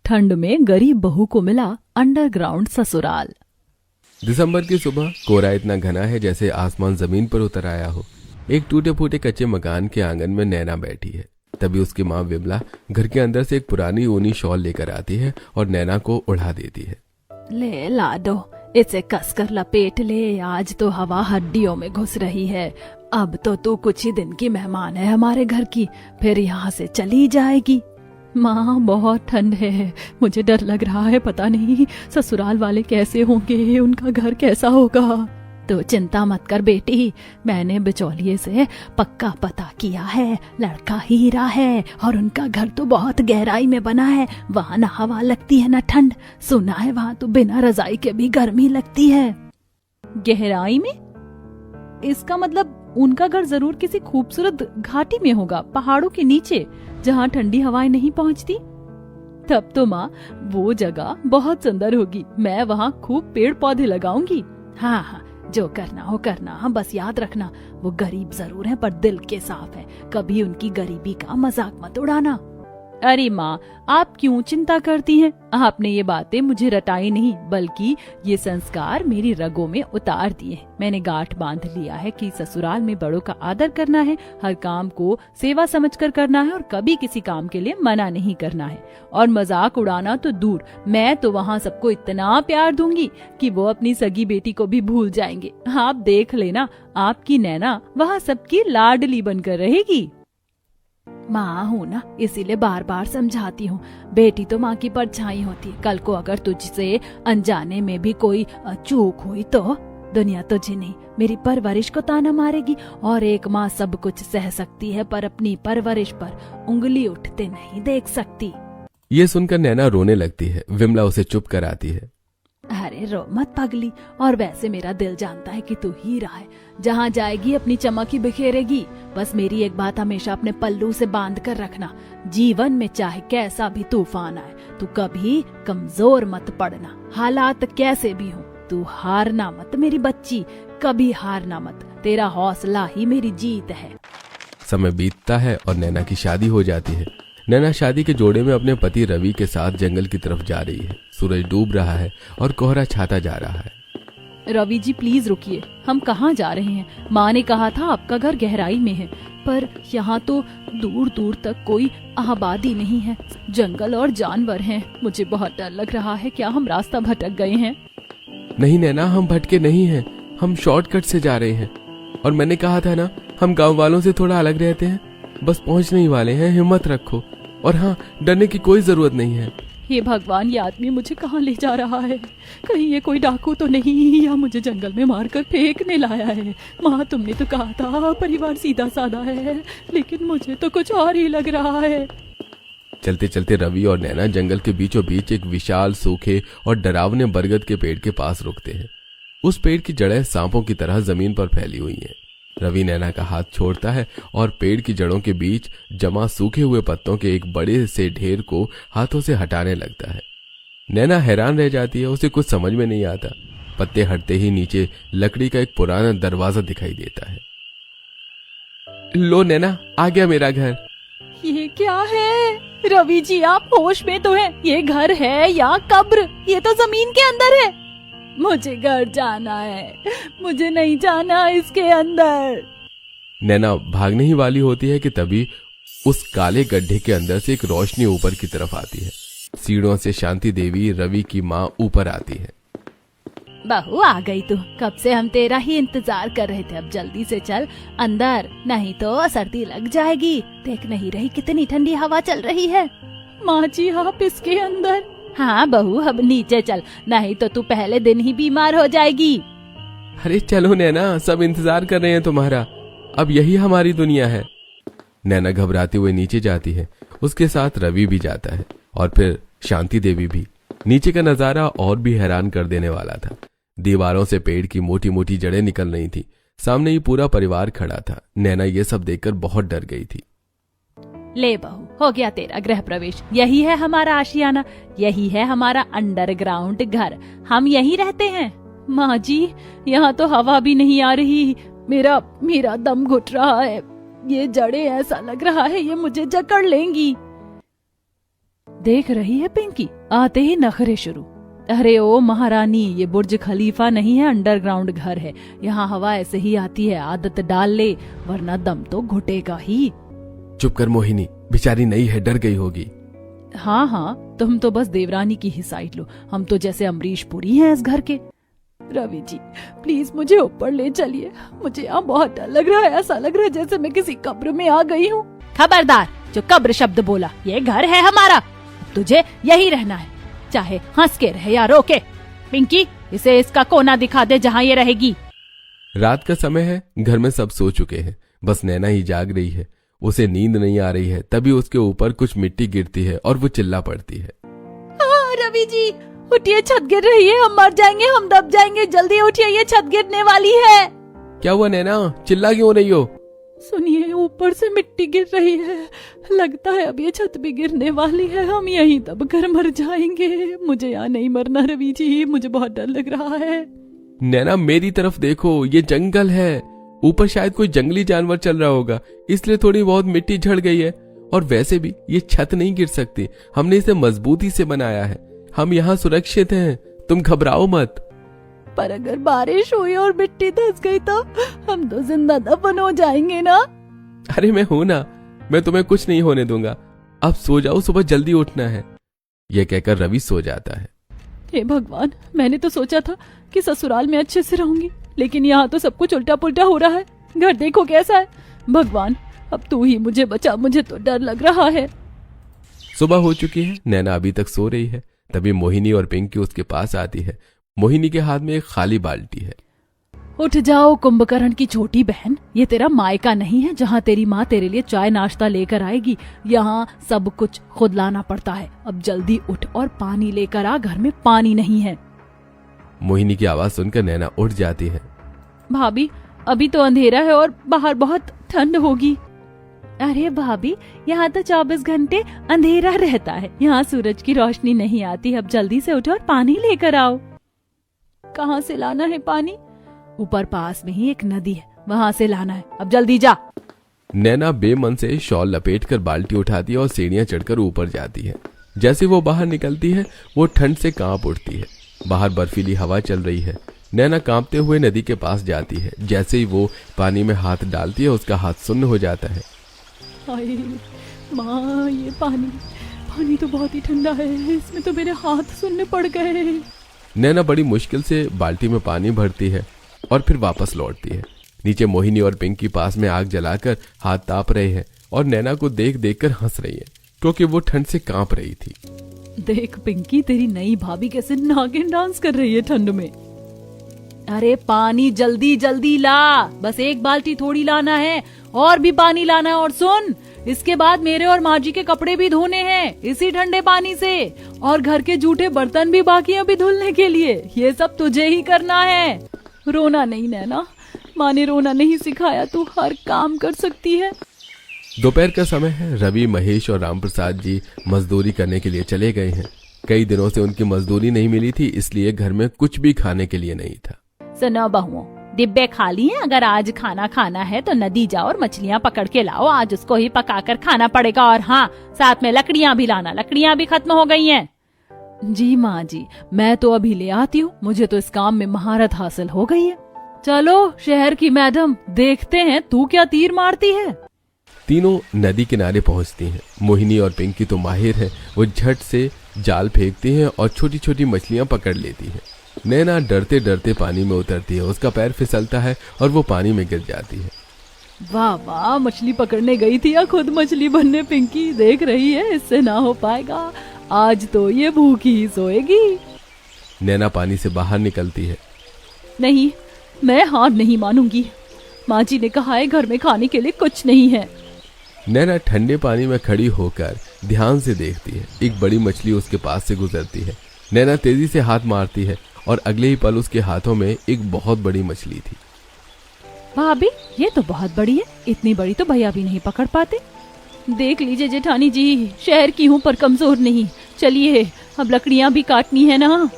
ठंड में गरीब बहू को मिला अंडरग्राउंड ससुराल। दिसंबर की सुबह कोहरा इतना घना है जैसे आसमान जमीन पर उतर आया हो। एक टूटे फूटे कच्चे मकान के आंगन में नैना बैठी है। तभी उसकी माँ विमला घर के अंदर से एक पुरानी ऊनी शॉल लेकर आती है और नैना को उड़ा देती है। ले लाडो, इसे कसकर लपेट ले, आज तो हवा हड्डियों में घुस रही है। अब तो तू कुछ ही दिन की मेहमान है हमारे घर की, फिर यहाँ से चली जाएगी। माँ बहुत ठंड है, मुझे डर लग रहा है, पता नहीं ससुराल वाले कैसे होंगे, उनका घर कैसा होगा। तो चिंता मत कर बेटी, मैंने बिचौलिए से पक्का पता किया है, लड़का हीरा है और उनका घर तो बहुत गहराई में बना है। वहाँ न हवा लगती है न ठंड, सुना है वहाँ तो बिना रजाई के भी गर्मी लगती है। गहराई में? इसका मतलब उनका घर जरूर किसी खूबसूरत घाटी में होगा, पहाड़ों के नीचे, जहाँ ठंडी हवाएं नहीं पहुँचती। तब तो माँ वो जगह बहुत सुंदर होगी, मैं वहाँ खूब पेड़ पौधे लगाऊंगी। हाँ हाँ, जो करना हो करना, हाँ बस याद रखना वो गरीब जरूर है पर दिल के साफ है, कभी उनकी गरीबी का मजाक मत उड़ाना। अरे माँ, आप क्यों चिंता करती हैं? आपने ये बातें मुझे रटाई नहीं, बल्कि ये संस्कार मेरी रगों में उतार दिए। मैंने गांठ बांध लिया है कि ससुराल में बड़ों का आदर करना है, हर काम को सेवा समझकर करना है और कभी किसी काम के लिए मना नहीं करना है। और मजाक उड़ाना तो दूर, मैं तो वहाँ सबको इतना प्यार दूंगी कि वो अपनी सगी बेटी को भी भूल जाएंगे। आप देख लेना, आपकी नैना वहाँ सबकी लाडली बनकर रहेगी। माँ हूँ ना, इसीलिए बार बार समझाती हूँ, बेटी तो माँ की परछाई होती है। कल को अगर तुझसे अनजाने में भी कोई चूक हुई तो दुनिया तुझे नहीं, मेरी परवरिश को ताना मारेगी। और एक माँ सब कुछ सह सकती है पर अपनी परवरिश पर उंगली उठते नहीं देख सकती। ये सुनकर नैना रोने लगती है। विमला उसे चुप कराती है। अरे रो मत पगली, और वैसे मेरा दिल जानता है कि तू हीरा है, जहाँ जाएगी अपनी चमक ही बिखेरेगी। बस मेरी एक बात हमेशा अपने पल्लू से बांध कर रखना, जीवन में चाहे कैसा भी तूफान आए, तू कभी कमजोर मत पड़ना। हालात कैसे भी हो, तू हारना मत मेरी बच्ची, कभी हारना मत, तेरा हौसला ही मेरी जीत है। समय बीतता है और नैना की शादी हो जाती है। नैना शादी के जोड़े में अपने पति रवि के साथ जंगल की तरफ जा रही है। सूरज डूब रहा है और कोहरा छाता जा रहा है। रवि जी प्लीज रुकिए, हम कहाँ जा रहे हैं? माँ ने कहा था आपका घर गहराई में है, पर यहाँ तो दूर दूर तक कोई आबादी नहीं है, जंगल और जानवर हैं। मुझे बहुत डर लग रहा है, क्या हम रास्ता भटक गए हैं? नहीं नैना, हम भटके नहीं हैं, हम शॉर्टकट से जा रहे हैं। और मैंने कहा था ना, हम गाँव वालों से थोड़ा अलग रहते हैं, बस पहुँचने ही वाले हैं, हिम्मत रखो। और हाँ, डरने की कोई जरूरत नहीं है। हे भगवान, ये आदमी मुझे कहाँ ले जा रहा है? कहीं ये कोई डाकू तो नहीं, या मुझे जंगल में मारकर फेंकने लाया है? माँ तुमने तो कहा था परिवार सीधा साधा है, लेकिन मुझे तो कुछ और ही लग रहा है। चलते चलते रवि और नैना जंगल के बीचों बीच एक विशाल सूखे और डरावने बरगद के पेड़ के पास रुकते हैं। उस पेड़ की जड़ें सांपों की तरह जमीन पर फैली हुई हैं। रवि नैना का हाथ छोड़ता है और पेड़ की जड़ों के बीच जमा सूखे हुए पत्तों के एक बड़े से ढेर को हाथों से हटाने लगता है। नैना हैरान रह जाती है, उसे कुछ समझ में नहीं आता। पत्ते हटते ही नीचे लकड़ी का एक पुराना दरवाजा दिखाई देता है। लो नैना, आ गया मेरा घर। ये क्या है? रवि जी आप होश में तो हैं? ये घर है या कब्र? ये तो जमीन के अंदर है। मुझे घर जाना है, मुझे नहीं जाना इसके अंदर। नैना भागने ही वाली होती है कि तभी उस काले गड्ढे के अंदर से एक रोशनी ऊपर की तरफ आती है। सीढ़ियों से शांति देवी, रवि की माँ, ऊपर आती है। बहू आ गई तू, कब से हम तेरा ही इंतजार कर रहे थे। अब जल्दी से चल अंदर, नहीं तो सर्दी लग जाएगी। देख नहीं रही कितनी ठंडी हवा चल रही है। माँ जी आप इसके अंदर? हाँ बहू, अब नीचे चल, नहीं तो तू पहले दिन ही बीमार हो जाएगी। अरे चलो नैना, सब इंतजार कर रहे हैं तुम्हारा, अब यही हमारी दुनिया है। नैना घबराते हुए नीचे जाती है, उसके साथ रवि भी जाता है और फिर शांति देवी भी। नीचे का नजारा और भी हैरान कर देने वाला था। दीवारों से पेड़ की मोटी मोटी जड़ें निकल रही थी, सामने ही पूरा परिवार खड़ा था। नैना ये सब देखकर बहुत डर गई थी। ले बहू, हो गया तेरा गृह प्रवेश, यही है हमारा आशियाना, यही है हमारा अंडरग्राउंड घर, हम यहीं रहते हैं। माँ जी यहाँ तो हवा भी नहीं आ रही, मेरा दम घुट रहा है, ये जड़ें ऐसा लग रहा है ये मुझे जकड़ लेंगी। देख रही है पिंकी, आते ही नखरे शुरू। अरे ओ महारानी, ये बुर्ज खलीफा नहीं है, अंडरग्राउंड घर है। यहाँ हवा ऐसे ही आती है, आदत डाल ले वरना दम तो घुटेगा ही। चुप कर मोहिनी, बेचारी नई है, डर गई होगी। हाँ हाँ, तुम तो बस देवरानी की ही साइड लो, हम तो जैसे अमरीश पुरी हैं इस घर के। रवि जी प्लीज मुझे ऊपर ले चलिए, मुझे यहाँ बहुत डर लग रहा है, ऐसा लग रहा है जैसे मैं किसी कब्र में आ गई हूँ। खबरदार, जो कब्र शब्द बोला, ये घर है हमारा, तुझे यही रहना है, चाहे हंस के रहे या रोके। पिंकी, इसे इसका कोना दिखा दे जहाँ ये रहेगी। रात का समय है, घर में सब सो चुके हैं, बस नैना ही जाग रही है। उसे नींद नहीं आ रही है, तभी उसके ऊपर कुछ मिट्टी गिरती है और वो चिल्ला पड़ती है। रवि जी उठिए, छत गिर रही है, हम मर जाएंगे, हम दब जाएंगे, जल्दी उठिए, ये छत गिरने वाली है। क्या हुआ नैना, चिल्ला क्यों रही हो? सुनिए, ऊपर से मिट्टी गिर रही है, लगता है अब ये छत भी गिरने वाली है, हम यहीं दब कर मर जाएंगे। मुझे यहाँ नहीं मरना रवि जी, मुझे बहुत डर लग रहा है। नैना मेरी तरफ देखो, ये जंगल है, ऊपर शायद कोई जंगली जानवर चल रहा होगा, इसलिए थोड़ी बहुत मिट्टी झड़ गई है। और वैसे भी ये छत नहीं गिर सकती, हमने इसे मजबूती से बनाया है, हम यहाँ सुरक्षित हैं, तुम घबराओ मत। पर अगर बारिश हुई और मिट्टी धंस गई तो हम तो जिंदा दफन हो जाएंगे ना। अरे मैं हूं ना, मैं तुम्हें कुछ नहीं होने दूंगा, अब सो जाओ, सुबह जल्दी उठना है। यह कहकर रवि सो जाता है। हे भगवान, मैंने तो सोचा था कि ससुराल में अच्छे से रहूंगी, लेकिन यहाँ तो सब कुछ उल्टा पुल्टा हो रहा है। घर देखो कैसा है। भगवान अब तू ही मुझे बचा, मुझे तो डर लग रहा है। सुबह हो चुकी है, नैना अभी तक सो रही है। तभी मोहिनी और पिंकी उसके पास आती है। मोहिनी के हाथ में एक खाली बाल्टी है। उठ जाओ कुंभकर्ण की छोटी बहन, ये तेरा मायका नहीं है जहाँ तेरी माँ तेरे लिए चाय नाश्ता लेकर आएगी। यहाँ सब कुछ खुद लाना पड़ता है। अब जल्दी उठ और पानी लेकर आ, घर में पानी नहीं है। मोहिनी की आवाज सुनकर नैना उठ जाती है। भाभी अभी तो अंधेरा है और बाहर बहुत ठंड होगी। अरे भाभी, यहाँ तो 24 घंटे अंधेरा रहता है, यहाँ सूरज की रोशनी नहीं आती। अब जल्दी से उठो और पानी लेकर आओ। कहाँ से लाना है पानी? ऊपर पास में ही एक नदी है, वहाँ से लाना है, अब जल्दी जा। नैना बेमन से शॉल लपेटकर बाल्टी उठाती है और सीढ़ियां चढ़कर ऊपर जाती है। जैसे वो बाहर निकलती है, वो ठंड से कांप उठती है। बाहर बर्फीली हवा चल रही है। नैना कांपते हुए नदी के पास जाती है। जैसे ही वो पानी में हाथ डालती है, उसका हाथ सुन्न हो जाता है। हाय माँ, ये पानी तो बहुत ही ठंडा है, इसमें तो मेरे हाथ सुनने पड़ गए। नैना बड़ी मुश्किल से बाल्टी में पानी भरती है और फिर वापस लौटती है। नीचे मोहिनी और पिंकी पास में आग जलाकर हाथ ताप रहे हैं और नैना को देख देख कर हंस रही है, क्योंकि वो ठंड से कांप रही थी। देख पिंकी, तेरी नई भाभी कैसे नागिन डांस कर रही है ठंड में। अरे पानी जल्दी जल्दी ला, बस एक बाल्टी थोड़ी लाना है, और भी पानी लाना है। और सुन, इसके बाद मेरे और माँ जी के कपड़े भी धोने हैं इसी ठंडे पानी से, और घर के जूठे बर्तन भी बाकी हैं अभी धुलने के लिए। ये सब तुझे ही करना है। रोना नहीं नैना, माँ ने रोना नहीं सिखाया, तू हर काम कर सकती है। दोपहर का समय है। रवि, महेश और रामप्रसाद जी मजदूरी करने के लिए चले गए हैं। कई दिनों से उनकी मजदूरी नहीं मिली थी, इसलिए घर में कुछ भी खाने के लिए नहीं था। सुनो बहुओं, डिब्बे खाली हैं, अगर आज खाना खाना है तो नदी जाओ और मछलियाँ पकड़ के लाओ, आज उसको ही पकाकर खाना पड़ेगा। और हाँ, साथ में लकड़ियाँ भी लाना, लकड़ियाँ भी खत्म हो गई हैं। जी माँ जी, मैं तो अभी ले आती हूँ, मुझे तो इस काम में महारत हासिल हो गई है। चलो शहर की मैडम, देखते हैं तू क्या तीर मारती है। तीनों नदी किनारे पहुंचती हैं। मोहिनी और पिंकी तो माहिर हैं, वो झट से जाल फेंकती हैं और छोटी छोटी मछलियां पकड़ लेती हैं। नैना डरते डरते पानी में उतरती है, उसका पैर फिसलता है और वो पानी में गिर जाती है। वाह वाह, मछली पकड़ने गई थी या खुद मछली बनने पिंकी? देख रही है, इससे ना हो पाएगा, आज तो ये भूखी ही सोएगी। नैना पानी से बाहर निकलती है। नहीं, मैं हार नहीं मानूंगी, माँ जी ने कहा है घर में खाने के लिए कुछ नहीं है। नैना ठंडे पानी में खड़ी होकर ध्यान से देखती है। एक बड़ी मछली उसके पास से गुजरती है। नैना तेजी से हाथ मारती है और अगले ही पल उसके हाथों में एक बहुत बड़ी मछली थी। भाभी, ये तो बहुत बड़ी है, इतनी बड़ी तो भैया भी नहीं पकड़ पाते। देख लीजिए जेठानी जी, शहर की हूँ पर कमजोर नहीं। चलिए, अब लकड़ियाँ भी काटनी है ना।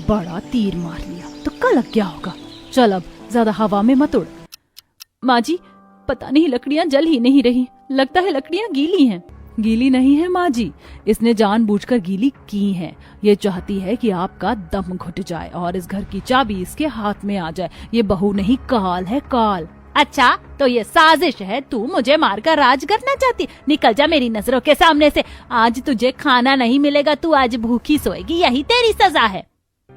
बड़ा तीर मार लिया, तुक्का लग गया होगा। चल अब ज्यादा हवा में मत उड़। माँ जी, पता नहीं लकड़ियाँ जल ही नहीं रही, लगता है लकड़ियाँ गीली हैं। गीली नहीं है माँ जी, इसने जानबूझकर गीली की है। ये चाहती है कि आपका दम घुट जाए और इस घर की चाबी इसके हाथ में आ जाए। ये बहू नहीं, काल है, काल। अच्छा, तो ये साजिश है, तू मुझे मारकर राज करना चाहती? निकल जा मेरी नजरों के सामने से। आज तुझे खाना नहीं मिलेगा, तू आज भूखी सोएगी, यही तेरी सजा है।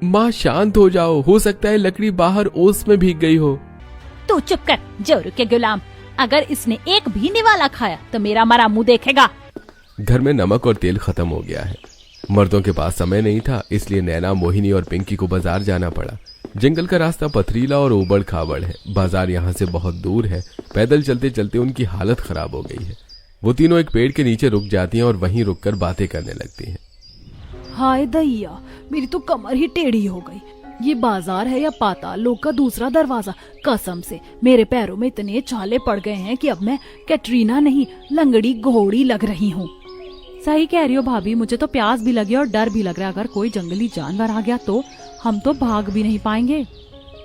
माँ शांत हो जाओ, हो सकता है लकड़ी बाहर ओस में भीग गई हो। तू चुप कर, जोरू के गुलाम। अगर इसने एक भी निवाला खाया तो मेरा मरा मुंह देखेगा। घर में नमक और तेल खत्म हो गया है। मर्दों के पास समय नहीं था, इसलिए नैना, मोहिनी और पिंकी को बाजार जाना पड़ा। जंगल का रास्ता पथरीला और उबड़ खाबड़ है। बाजार यहाँ से बहुत दूर है। पैदल चलते चलते उनकी हालत खराब हो गई है। वो तीनों एक पेड़ के नीचे रुक जाती हैं और वहीं रुककर बातें करने लगती हैं। हाय दैया, मेरी तो कमर ही टेढ़ी हो गई। ये बाजार है या पाताल लोक का दूसरा दरवाजा? कसम से मेरे पैरों में इतने छाले पड़ गए हैं कि अब मैं कैटरीना नहीं, लंगड़ी घोड़ी लग रही हूँ। सही कह रही हो भाभी, मुझे तो प्यास भी लगी और डर भी लग रहा है। अगर कोई जंगली जानवर आ गया तो हम तो भाग भी नहीं पाएंगे।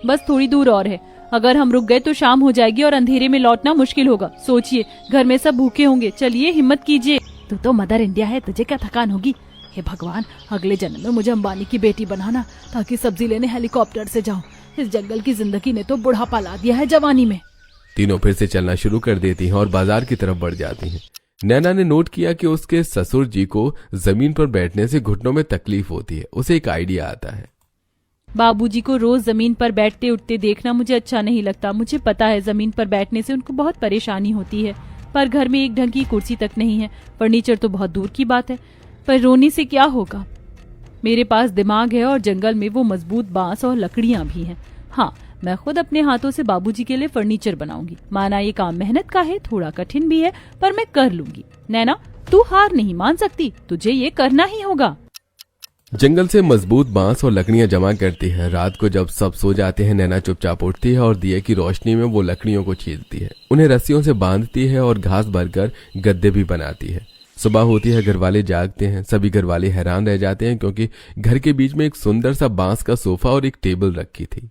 बस थोड़ी दूर और है, अगर हम रुक गए तो शाम हो जाएगी और अंधेरे में लौटना मुश्किल होगा। सोचिए, घर में सब भूखे होंगे। चलिए, हिम्मत कीजिए। तू तो मदर इंडिया है, तुझे क्या थकान होगी? हे भगवान, अगले जन्म में मुझे अंबानी की बेटी बनाना, ताकि सब्जी लेने हेलीकॉप्टर से जाऊं। इस जंगल की जिंदगी ने तो बुढ़ापा ला दिया है जवानी में। तीनों फिर से चलना शुरू कर देती हैं और बाजार की तरफ बढ़ जाती हैं। नैना ने नोट किया कि उसके ससुर जी को जमीन पर बैठने से घुटनों में तकलीफ होती है। उसे एक आइडिया आता है। बाबूजी को रोज जमीन पर बैठते उठते देखना मुझे अच्छा नहीं लगता। मुझे पता है जमीन पर बैठने से उनको बहुत परेशानी होती है, पर घर में एक ढंग की कुर्सी तक नहीं है। फर्नीचर तो बहुत दूर की बात है, पर रोने से क्या होगा। मेरे पास दिमाग है और जंगल में वो मजबूत बांस और लकड़ियां भी हैं। हाँ, मैं खुद अपने हाथों से बाबूजी के लिए फर्नीचर बनाऊंगी। माना ये काम मेहनत का है, थोड़ा कठिन भी है, पर मैं कर लूंगी। नैना, तू हार नहीं मान सकती, तुझे ये करना ही होगा। जंगल से मजबूत बांस और लकड़ियां जमा करती है। रात को जब सब सो जाते हैं, नैना चुपचाप उठती है और दिए की रोशनी में वो लकड़ियों को छीलती है, उन्हें रस्सियों से बांधती है और घास भरकर गद्दे भी बनाती है। सुबह होती है, घर वाले जागते हैं। सभी घर वाले हैरान रह जाते हैं क्योंकि घर के बीच में एक सुंदर सा बांस का सोफा और एक टेबल रखी थी।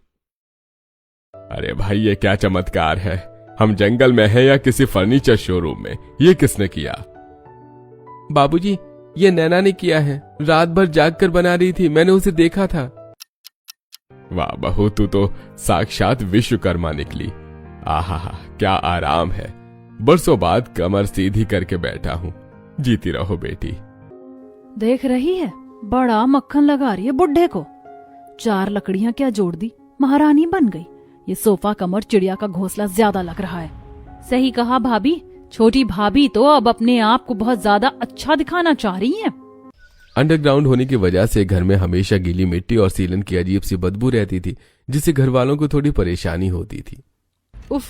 अरे भाई, ये क्या चमत्कार है। हम जंगल में हैं या किसी फर्नीचर शोरूम में? ये किसने किया? बाबूजी, ये नैना ने किया है। रात भर जागकर बना रही थी, मैंने उसे देखा था। वाह बहू, तू तो साक्षात विश्वकर्मा निकली। आहा, क्या आराम है। बरसों बाद कमर सीधी करके बैठा हूँ। जीती रहो बेटी। देख रही है, बड़ा मक्खन लगा रही है बुढ़े को। 4 लकड़ियां क्या जोड़ दी, महारानी बन गई। ये सोफा कमर चिड़िया का घोंसला ज्यादा लग रहा है। सही कहा भाभी, छोटी भाभी तो अब अपने आप को बहुत ज्यादा अच्छा दिखाना चाह रही हैं। अंडरग्राउंड होने की वजह से घर में हमेशा गीली मिट्टी और सीलन की अजीब सी बदबू रहती थी, जिससे घर वालों को थोड़ी परेशानी होती थी। उफ,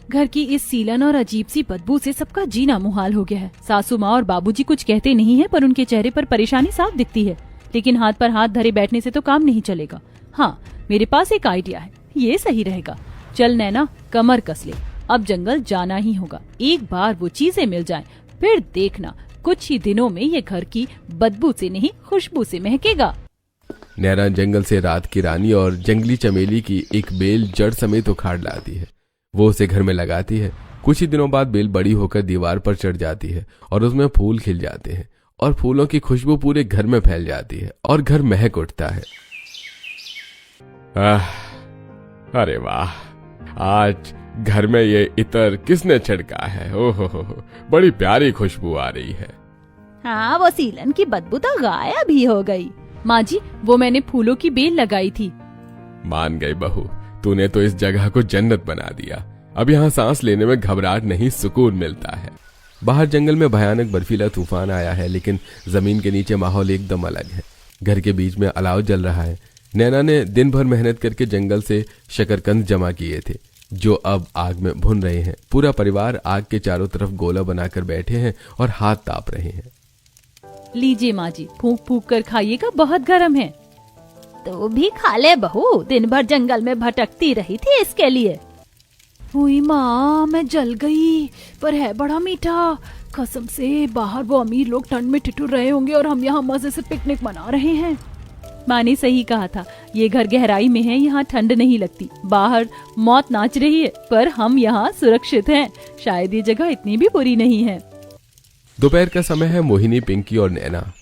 घर की इस सीलन और अजीब सी बदबू से सबका जीना मुहाल हो गया है। सासू माँ और बाबूजी कुछ कहते नहीं है, पर उनके चेहरे पर परेशानी साफ दिखती है। लेकिन हाथ पर हाथ धरे बैठने से तो काम नहीं चलेगा। हाँ, मेरे पास एक आइडिया है, ये सही रहेगा। चल नैना, कमर कस ले, अब जंगल जाना ही होगा। एक बार वो चीजें मिल जाएं, फिर देखना कुछ ही दिनों में ये घर की बदबू से नहीं, खुशबू से महकेगा। नैना जंगल से रात की रानी और जंगली चमेली की एक बेल जड़ समेत उखाड़ लाती है। वो उसे घर में लगाती है। कुछ ही दिनों बाद बेल बड़ी होकर दीवार पर चढ़ जाती है और उसमें फूल खिल जाते हैं और फूलों की खुशबू पूरे घर में फैल जाती है और घर महक उठता है। अरे वाह, आज घर में ये इत्र किसने छिड़का है? ओहो, बड़ी प्यारी खुशबू आ रही है। हाँ, वो सीलन की बदबू तो गायब ही हो गई। माँ जी, वो मैंने फूलों की बेल लगाई थी। मान गई बहू, तूने तो इस जगह को जन्नत बना दिया। अब यहाँ सांस लेने में घबराहट नहीं, सुकून मिलता है। बाहर जंगल में भयानक बर्फीला तूफान आया है, लेकिन जमीन के नीचे माहौल एकदम अलग है। घर के बीच में अलाव जल रहा है। नैना ने दिन भर मेहनत करके जंगल से शकरकंद जमा किए थे, जो अब आग में भुन रहे हैं। पूरा परिवार आग के चारों तरफ गोला बनाकर बैठे हैं और हाथ ताप रहे हैं। लीजिए माँ जी, फूंक फूंक कर खाइएगा, बहुत गर्म है। तो भी खा ले बहू, दिन भर जंगल में भटकती रही थी इसके लिए। हुई माँ, मैं जल गई, पर है बड़ा मीठा। कसम से बाहर वो अमीर लोग ठंड में ठिठुर रहे होंगे और हम यहाँ मजे से पिकनिक मना रहे हैं। माँ ने सही कहा था, ये घर गहराई में है, यहाँ ठंड नहीं लगती। बाहर मौत नाच रही है, पर हम यहाँ सुरक्षित हैं। शायद ये जगह इतनी भी बुरी नहीं है। दोपहर का समय है। मोहिनी, पिंकी और नैना